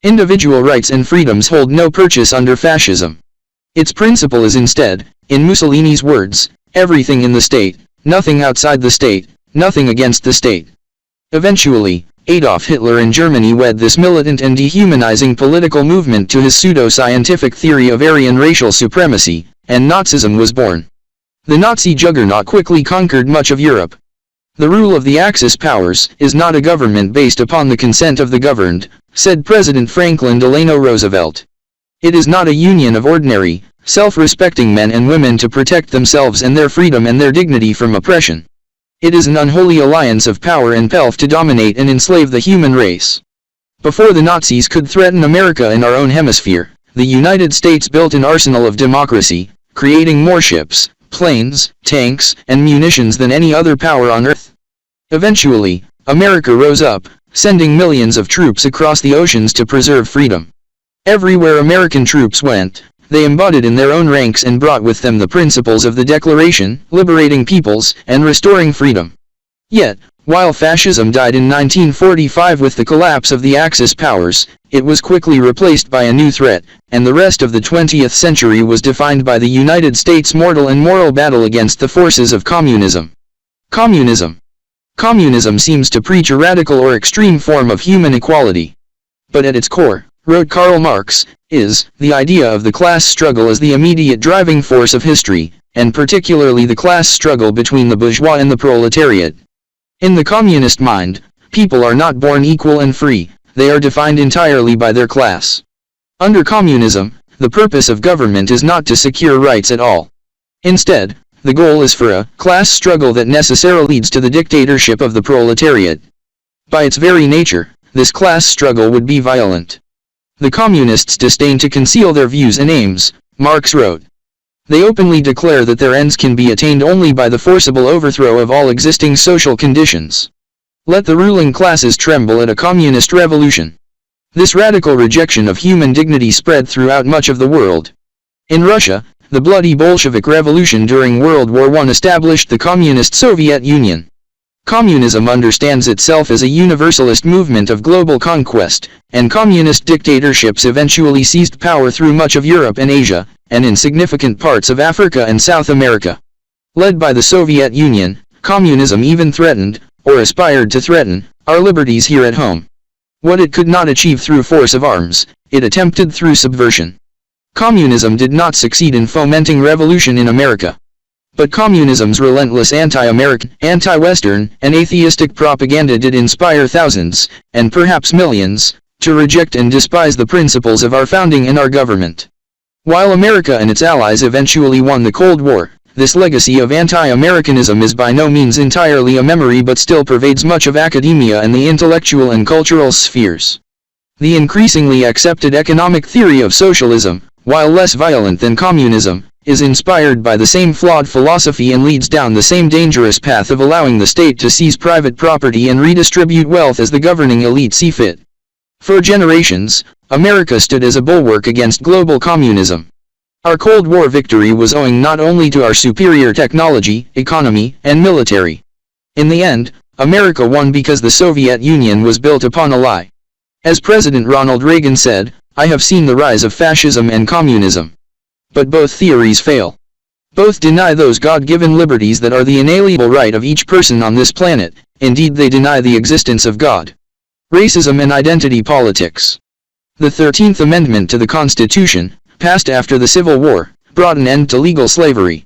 Individual rights and freedoms hold no purchase under fascism. Its principle is instead, in Mussolini's words, everything in the state, nothing outside the state, nothing against the state. Eventually, Adolf Hitler in Germany wed this militant and dehumanizing political movement to his pseudo-scientific theory of Aryan racial supremacy, and Nazism was born. The Nazi juggernaut quickly conquered much of Europe. The rule of the Axis powers is not a government based upon the consent of the governed, said President Franklin Delano Roosevelt. It is not a union of ordinary, self-respecting men and women to protect themselves and their freedom and their dignity from oppression. It is an unholy alliance of power and pelf to dominate and enslave the human race. Before the Nazis could threaten America in our own hemisphere, the United States built an arsenal of democracy, creating more ships, planes, tanks, and munitions than any other power on Earth. Eventually, America rose up, sending millions of troops across the oceans to preserve freedom. Everywhere American troops went, they embodied in their own ranks and brought with them the principles of the Declaration, liberating peoples, and restoring freedom. Yet, while fascism died in 1945 with the collapse of the Axis powers, it was quickly replaced by a new threat, and the rest of the 20th century was defined by the United States' mortal and moral battle against the forces of communism. Communism. Communism seems to preach a radical or extreme form of human equality. But at its core, wrote Karl Marx, is the idea of the class struggle as the immediate driving force of history, and particularly the class struggle between the bourgeois and the proletariat. In the communist mind, people are not born equal and free, they are defined entirely by their class. Under communism, the purpose of government is not to secure rights at all. Instead, the goal is for a class struggle that necessarily leads to the dictatorship of the proletariat. By its very nature, this class struggle would be violent. The communists disdain to conceal their views and aims, Marx wrote. They openly declare that their ends can be attained only by the forcible overthrow of all existing social conditions. Let the ruling classes tremble at a communist revolution. This radical rejection of human dignity spread throughout much of the world. In Russia, the bloody Bolshevik Revolution during World War I established the Communist Soviet Union. Communism understands itself as a universalist movement of global conquest, and communist dictatorships eventually seized power through much of Europe and Asia, and in significant parts of Africa and South America. Led by the Soviet Union, communism even threatened, or aspired to threaten, our liberties here at home. What it could not achieve through force of arms, it attempted through subversion. Communism did not succeed in fomenting revolution in America. But communism's relentless anti-American, anti-Western, and atheistic propaganda did inspire thousands, and perhaps millions, to reject and despise the principles of our founding and our government. While America and its allies eventually won the Cold War, this legacy of anti-Americanism is by no means entirely a memory but still pervades much of academia and the intellectual and cultural spheres. The increasingly accepted economic theory of socialism, while less violent than communism, is inspired by the same flawed philosophy and leads down the same dangerous path of allowing the state to seize private property and redistribute wealth as the governing elite see fit. For generations, America stood as a bulwark against global communism. Our Cold War victory was owing not only to our superior technology, economy, and military. In the end, America won because the Soviet Union was built upon a lie. As President Ronald Reagan said, "I have seen the rise of fascism and communism." But both theories fail. Both deny those God-given liberties that are the inalienable right of each person on this planet. Indeed, they deny the existence of God. Racism and identity politics. The 13th Amendment to the Constitution, passed after the Civil War, brought an end to legal slavery.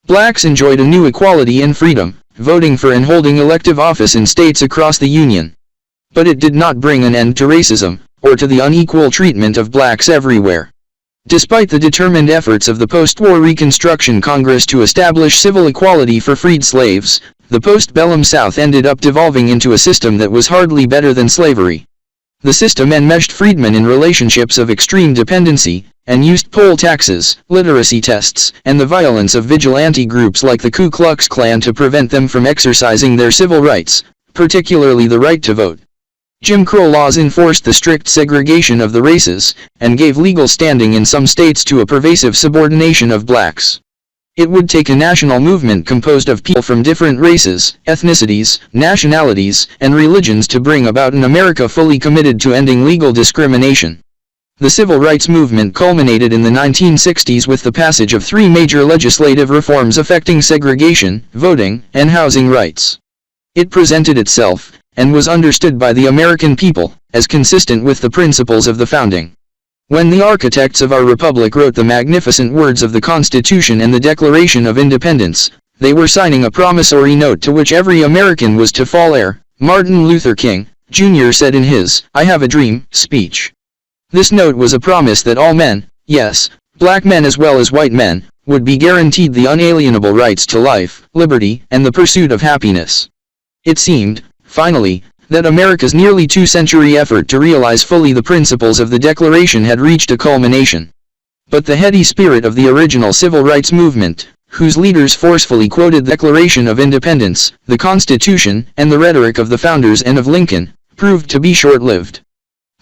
Blacks enjoyed a new equality and freedom, voting for and holding elective office in states across the Union. But it did not bring an end to racism, or to the unequal treatment of blacks everywhere. Despite the determined efforts of the post-war Reconstruction Congress to establish civil equality for freed slaves, the post-bellum South ended up devolving into a system that was hardly better than slavery. The system enmeshed freedmen in relationships of extreme dependency, and used poll taxes, literacy tests, and the violence of vigilante groups like the Ku Klux Klan to prevent them from exercising their civil rights, particularly the right to vote. Jim Crow laws enforced the strict segregation of the races, and gave legal standing in some states to a pervasive subordination of blacks. It would take a national movement composed of people from different races, ethnicities, nationalities, and religions to bring about an America fully committed to ending legal discrimination. The civil rights movement culminated in the 1960s with the passage of 3 major legislative reforms affecting segregation, voting, and housing rights. It presented itself, and was understood by the American people, as consistent with the principles of the founding. When the architects of our republic wrote the magnificent words of the Constitution and the Declaration of Independence, they were signing a promissory note to which every American was to fall heir, Martin Luther King, Jr. said in his "I Have a Dream" speech. This note was a promise that all men, yes, black men as well as white men, would be guaranteed the unalienable rights to life, liberty, and the pursuit of happiness. It seemed, finally, that America's nearly 2-century effort to realize fully the principles of the Declaration had reached a culmination. But the heady spirit of the original civil rights movement, whose leaders forcefully quoted the Declaration of Independence, the Constitution, and the rhetoric of the founders and of Lincoln, proved to be short-lived.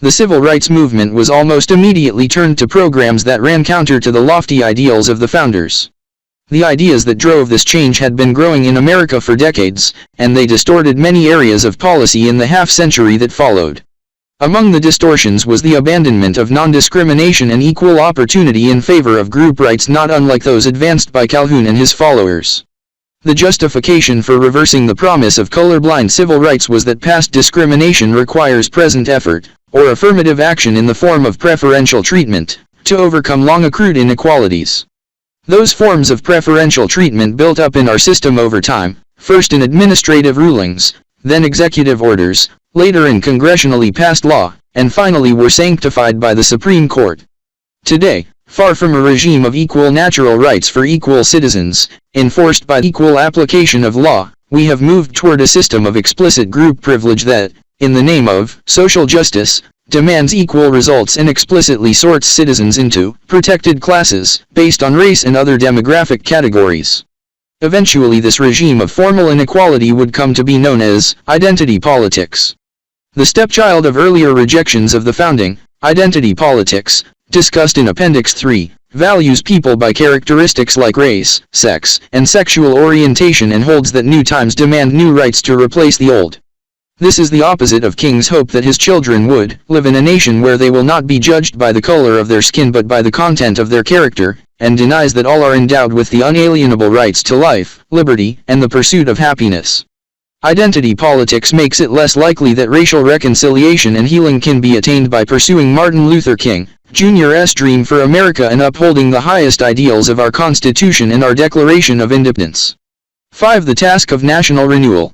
The civil rights movement was almost immediately turned to programs that ran counter to the lofty ideals of the founders. The ideas that drove this change had been growing in America for decades, and they distorted many areas of policy in the half-century that followed. Among the distortions was the abandonment of non-discrimination and equal opportunity in favor of group rights not unlike those advanced by Calhoun and his followers. The justification for reversing the promise of colorblind civil rights was that past discrimination requires present effort, or affirmative action in the form of preferential treatment, to overcome long-accrued inequalities. Those forms of preferential treatment built up in our system over time, first in administrative rulings, then executive orders, later in congressionally passed law, and finally were sanctified by the Supreme Court. Today, far from a regime of equal natural rights for equal citizens, enforced by equal application of law, we have moved toward a system of explicit group privilege that, in the name of social justice, demands equal results and explicitly sorts citizens into protected classes based on race and other demographic categories. Eventually this regime of formal inequality would come to be known as identity politics. The stepchild of earlier rejections of the founding, identity politics, discussed in Appendix 3, values people by characteristics like race, sex, and sexual orientation and holds that new times demand new rights to replace the old. This is the opposite of King's hope that his children would live in a nation where they will not be judged by the color of their skin but by the content of their character, and denies that all are endowed with the unalienable rights to life, liberty, and the pursuit of happiness. Identity politics makes it less likely that racial reconciliation and healing can be attained by pursuing Martin Luther King, Jr.'s dream for America and upholding the highest ideals of our Constitution and our Declaration of Independence. 5. The task of national renewal.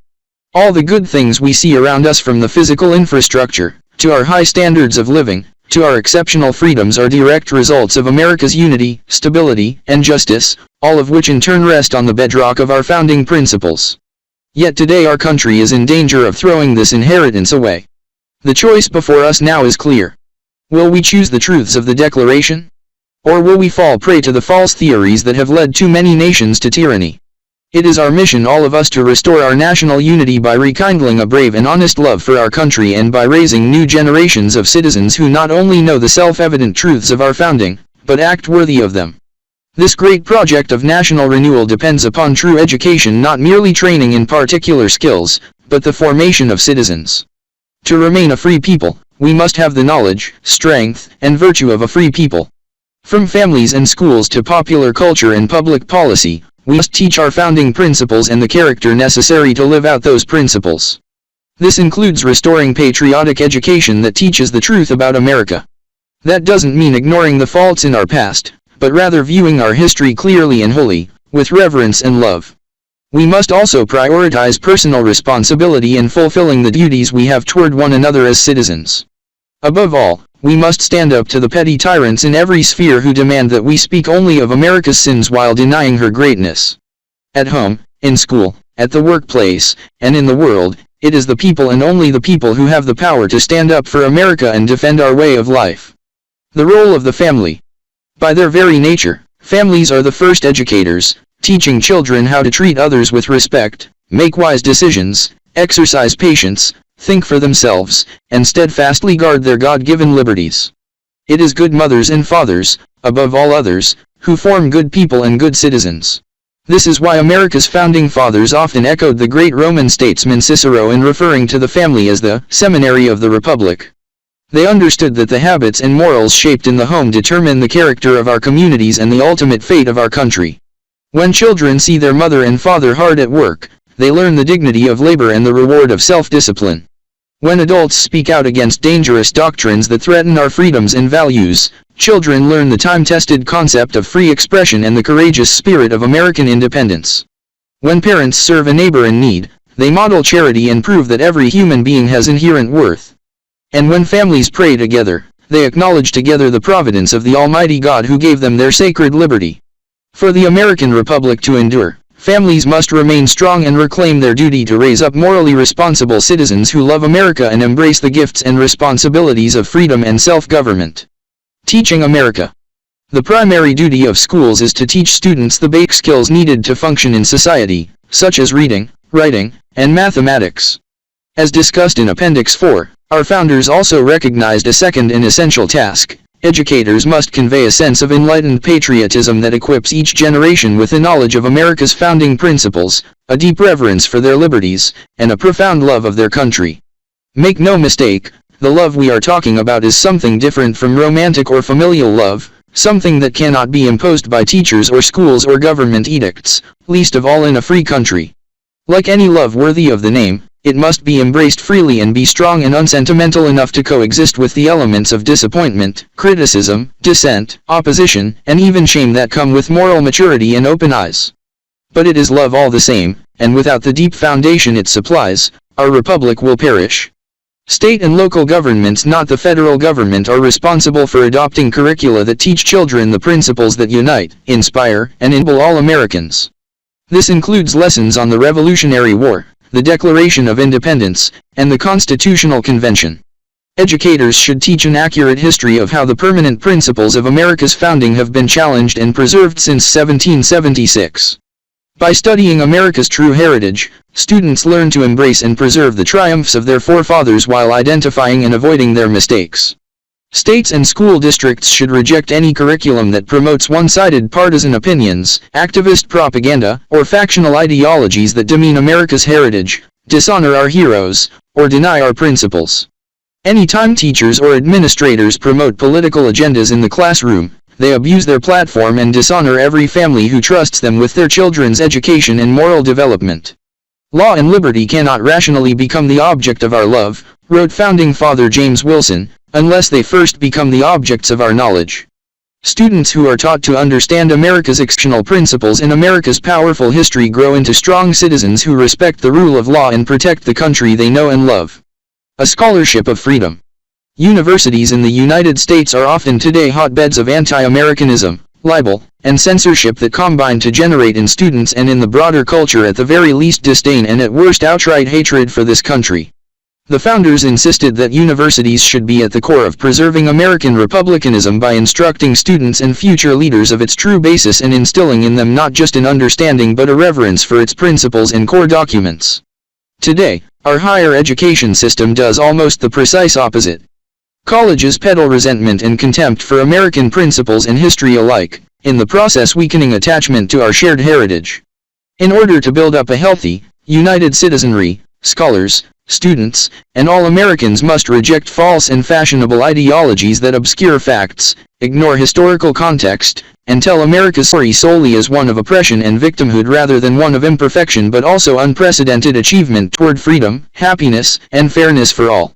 All the good things we see around us, from the physical infrastructure, to our high standards of living, to our exceptional freedoms, are direct results of America's unity, stability, and justice, all of which in turn rest on the bedrock of our founding principles. Yet today our country is in danger of throwing this inheritance away. The choice before us now is clear. Will we choose the truths of the Declaration? Or will we fall prey to the false theories that have led too many nations to tyranny? It is our mission, all of us, to restore our national unity by rekindling a brave and honest love for our country and by raising new generations of citizens who not only know the self-evident truths of our founding, but act worthy of them. This great project of national renewal depends upon true education, not merely training in particular skills, but the formation of citizens. To remain a free people, we must have the knowledge, strength, and virtue of a free people. From families and schools to popular culture and public policy, we must teach our founding principles and the character necessary to live out those principles. This includes restoring patriotic education that teaches the truth about America. That doesn't mean ignoring the faults in our past, but rather viewing our history clearly and wholly, with reverence and love. We must also prioritize personal responsibility in fulfilling the duties we have toward one another as citizens. Above all, we must stand up to the petty tyrants in every sphere who demand that we speak only of America's sins while denying her greatness. At home, in school, at the workplace, and in the world, it is the people and only the people who have the power to stand up for America and defend our way of life. The role of the family. By their very nature, families are the first educators, teaching children how to treat others with respect, make wise decisions, exercise patience, think for themselves, and steadfastly guard their God-given liberties. It is good mothers and fathers, above all others, who form good people and good citizens. This is why America's founding fathers often echoed the great Roman statesman Cicero in referring to the family as the seminary of the Republic. They understood that the habits and morals shaped in the home determine the character of our communities and the ultimate fate of our country. When children see their mother and father hard at work, they learn the dignity of labor and the reward of self-discipline. When adults speak out against dangerous doctrines that threaten our freedoms and values, children learn the time-tested concept of free expression and the courageous spirit of American independence. When parents serve a neighbor in need, they model charity and prove that every human being has inherent worth. And when families pray together, they acknowledge together the providence of the Almighty God who gave them their sacred liberty. For the American Republic to endure, families must remain strong and reclaim their duty to raise up morally responsible citizens who love America and embrace the gifts and responsibilities of freedom and self-government. Teaching America. The primary duty of schools is to teach students the basic skills needed to function in society, such as reading, writing, and mathematics. As discussed in Appendix 4, our founders also recognized a second and essential task. Educators must convey a sense of enlightened patriotism that equips each generation with a knowledge of America's founding principles, a deep reverence for their liberties, and a profound love of their country. Make no mistake, the love we are talking about is something different from romantic or familial love, something that cannot be imposed by teachers or schools or government edicts, least of all in a free country. Like any love worthy of the name, it must be embraced freely and be strong and unsentimental enough to coexist with the elements of disappointment, criticism, dissent, opposition, and even shame that come with moral maturity and open eyes. But it is love all the same, and without the deep foundation it supplies, our republic will perish. State and local governments, not the federal government, are responsible for adopting curricula that teach children the principles that unite, inspire, and enable all Americans. This includes lessons on the Revolutionary War, the Declaration of Independence, and the Constitutional Convention. Educators should teach an accurate history of how the permanent principles of America's founding have been challenged and preserved since 1776. By studying America's true heritage, students learn to embrace and preserve the triumphs of their forefathers while identifying and avoiding their mistakes. States and school districts should reject any curriculum that promotes one-sided partisan opinions, activist propaganda, or factional ideologies that demean America's heritage, dishonor our heroes, or deny our principles. Anytime teachers or administrators promote political agendas in the classroom, they abuse their platform and dishonor every family who trusts them with their children's education and moral development. Law and liberty cannot rationally become the object of our love, wrote Founding Father James Wilson, unless they first become the objects of our knowledge. Students who are taught to understand America's exceptional principles and America's powerful history grow into strong citizens who respect the rule of law and protect the country they know and love. A scholarship of freedom. Universities in the United States are often today hotbeds of anti-Americanism, libel, and censorship that combine to generate in students and in the broader culture at the very least disdain and at worst outright hatred for this country. The founders insisted that universities should be at the core of preserving American republicanism by instructing students and future leaders of its true basis and instilling in them not just an understanding but a reverence for its principles and core documents. Today, our higher education system does almost the precise opposite. Colleges peddle resentment and contempt for American principles and history alike, in the process weakening attachment to our shared heritage. In order to build up a healthy, united citizenry, scholars, students, and all Americans must reject false and fashionable ideologies that obscure facts, ignore historical context, and tell America's story solely as one of oppression and victimhood rather than one of imperfection but also unprecedented achievement toward freedom, happiness, and fairness for all.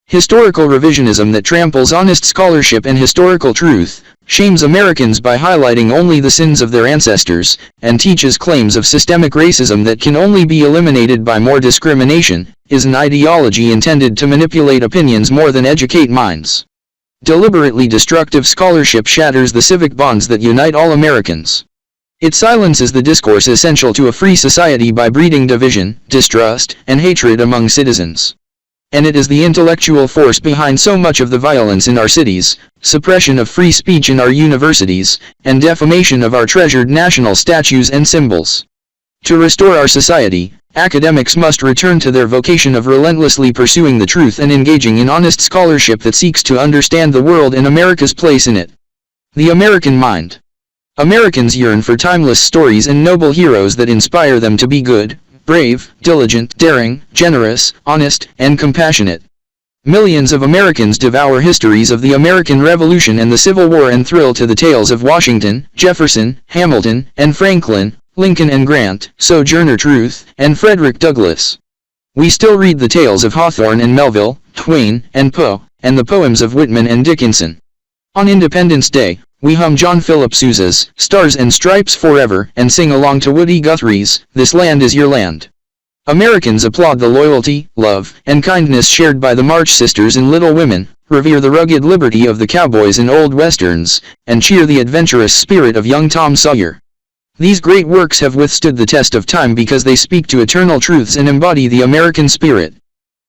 Historical revisionism that tramples honest scholarship and historical truth, shames Americans by highlighting only the sins of their ancestors, and teaches claims of systemic racism that can only be eliminated by more discrimination, is an ideology intended to manipulate opinions more than educate minds. Deliberately destructive scholarship shatters the civic bonds that unite all Americans. It silences the discourse essential to a free society by breeding division, distrust, and hatred among citizens. And it is the intellectual force behind so much of the violence in our cities, suppression of free speech in our universities, and defamation of our treasured national statues and symbols. To restore our society, academics must return to their vocation of relentlessly pursuing the truth and engaging in honest scholarship that seeks to understand the world and America's place in it. The American mind. Americans yearn for timeless stories and noble heroes that inspire them to be good, brave, diligent, daring, generous, honest, and compassionate. Millions of Americans devour histories of the American Revolution and the Civil War and thrill to the tales of Washington, Jefferson, Hamilton, and Franklin, Lincoln and Grant, Sojourner Truth, and Frederick Douglass. We still read the tales of Hawthorne and Melville, Twain, and Poe, and the poems of Whitman and Dickinson. On Independence Day, we hum John Philip Sousa's Stars and Stripes Forever and sing along to Woody Guthrie's This Land Is Your Land. Americans applaud the loyalty, love, and kindness shared by the March Sisters in Little Women, revere the rugged liberty of the cowboys in old westerns, and cheer the adventurous spirit of young Tom Sawyer. These great works have withstood the test of time because they speak to eternal truths and embody the American spirit.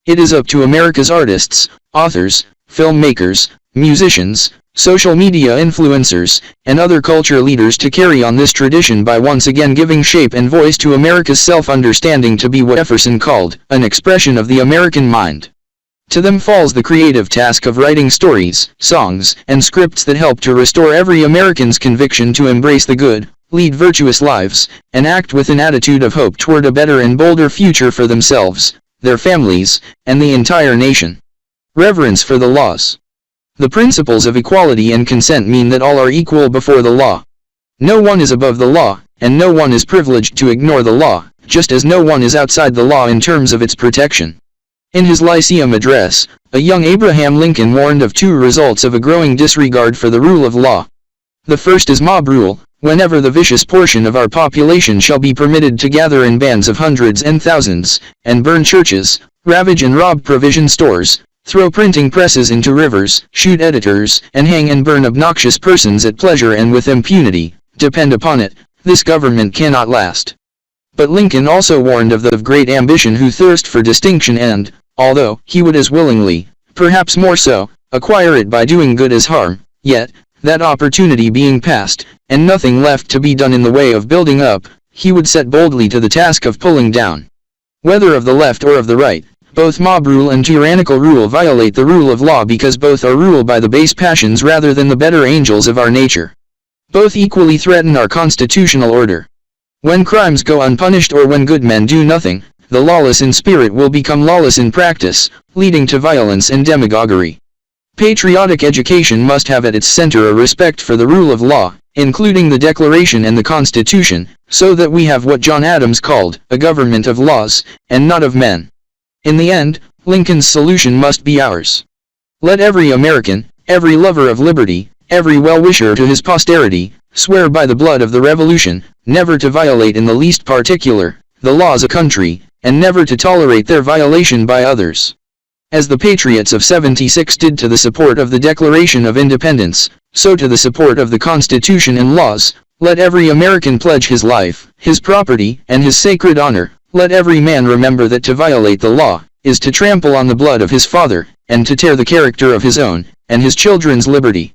It is up to America's artists, authors, filmmakers, musicians, social media influencers, and other culture leaders to carry on this tradition by once again giving shape and voice to America's self-understanding to be what Jefferson called an expression of the American mind. To them falls the creative task of writing stories, songs, and scripts that help to restore every American's conviction to embrace the good, lead virtuous lives, and act with an attitude of hope toward a better and bolder future for themselves, their families, and the entire nation. Reverence for the laws. The principles of equality and consent mean that all are equal before the law. No one is above the law, and no one is privileged to ignore the law, just as no one is outside the law in terms of its protection. In his Lyceum address, a young Abraham Lincoln warned of two results of a growing disregard for the rule of law. The first is mob rule, whenever the vicious portion of our population shall be permitted to gather in bands of hundreds and thousands, and burn churches, ravage and rob provision stores, throw printing presses into rivers, shoot editors, and hang and burn obnoxious persons at pleasure and with impunity, depend upon it, this government cannot last. But Lincoln also warned of the of great ambition who thirst for distinction and, although he would as willingly perhaps more so, acquire it by doing good as harm, yet, that opportunity being past, and nothing left to be done in the way of building up, he would set boldly to the task of pulling down. Whether of the left or of the right, both mob rule and tyrannical rule violate the rule of law because both are ruled by the base passions rather than the better angels of our nature. Both equally threaten our constitutional order. When crimes go unpunished or when good men do nothing, the lawless in spirit will become lawless in practice, leading to violence and demagoguery. Patriotic education must have at its center a respect for the rule of law, including the Declaration and the Constitution, so that we have what John Adams called a government of laws, and not of men. In the end, Lincoln's solution must be ours. Let every American, every lover of liberty, every well-wisher to his posterity, swear by the blood of the Revolution, never to violate in the least particular, the laws of country, and never to tolerate their violation by others. As the patriots of '76 did to the support of the Declaration of Independence, so to the support of the Constitution and laws, let every American pledge his life, his property, and his sacred honor. Let every man remember that to violate the law, is to trample on the blood of his father, and to tear the character of his own, and his children's liberty.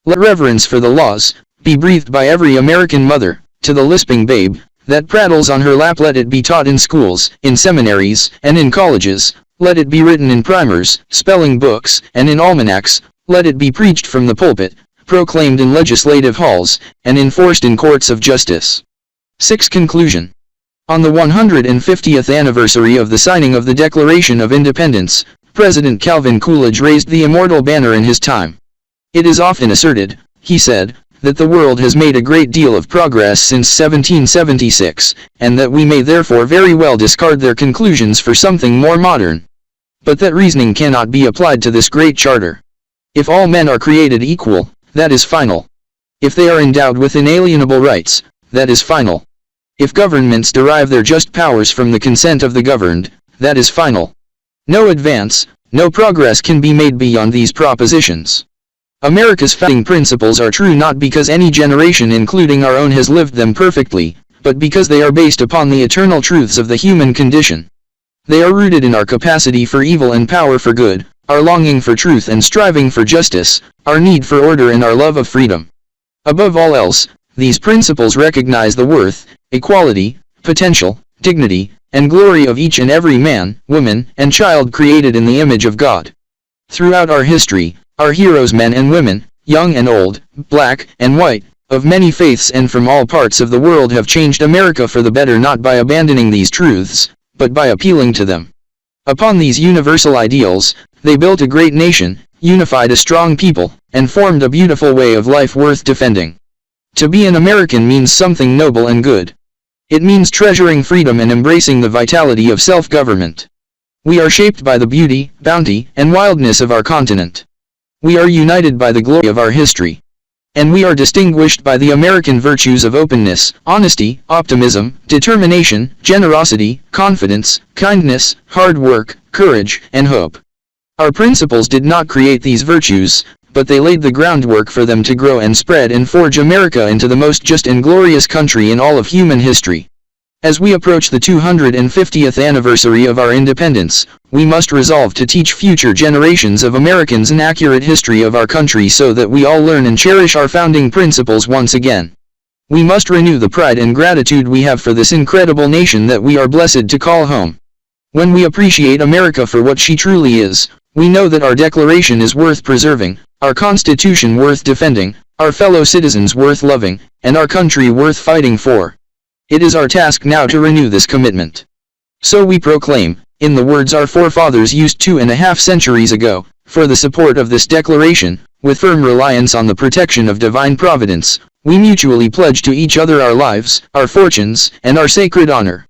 Let reverence for the laws, be breathed by every American mother, to the lisping babe, that prattles on her lap. Let it be taught in schools, in seminaries, and in colleges. Let it be written in primers, spelling books, and in almanacs. Let it be preached from the pulpit, proclaimed in legislative halls, and enforced in courts of justice. 6. Conclusion. On the 150th anniversary of the signing of the Declaration of Independence, President Calvin Coolidge raised the immortal banner in his time. It is often asserted, he said, that the world has made a great deal of progress since 1776, and that we may therefore very well discard their conclusions for something more modern. But that reasoning cannot be applied to this great charter. If all men are created equal, that is final. If they are endowed with inalienable rights, that is final. If governments derive their just powers from the consent of the governed, that is final. No advance, no progress can be made beyond these propositions. America's founding principles are true not because any generation including our own has lived them perfectly, but because they are based upon the eternal truths of the human condition. They are rooted in our capacity for evil and power for good, our longing for truth and striving for justice, our need for order and our love of freedom. Above all else, these principles recognize the worth, equality, potential, dignity, and glory of each and every man, woman, and child created in the image of God. Throughout our history, our heroes, men and women, young and old, black and white, of many faiths and from all parts of the world have changed America for the better not by abandoning these truths, but by appealing to them. Upon these universal ideals, they built a great nation, unified a strong people, and formed a beautiful way of life worth defending. To be an American means something noble and good. It means treasuring freedom and embracing the vitality of self-government. We are shaped by the beauty, bounty, and wildness of our continent. We are united by the glory of our history. And we are distinguished by the American virtues of openness, honesty, optimism, determination, generosity, confidence, kindness, hard work, courage, and hope. Our principles did not create these virtues, but they laid the groundwork for them to grow and spread and forge America into the most just and glorious country in all of human history. As we approach the 250th anniversary of our independence, we must resolve to teach future generations of Americans an accurate history of our country so that we all learn and cherish our founding principles once again. We must renew the pride and gratitude we have for this incredible nation that we are blessed to call home. When we appreciate America for what she truly is, we know that our Declaration is worth preserving, our Constitution worth defending, our fellow citizens worth loving, and our country worth fighting for. It is our task now to renew this commitment. So we proclaim, in the words our forefathers used 2.5 centuries ago, for the support of this declaration, with firm reliance on the protection of divine providence, we mutually pledge to each other our lives, our fortunes, and our sacred honor.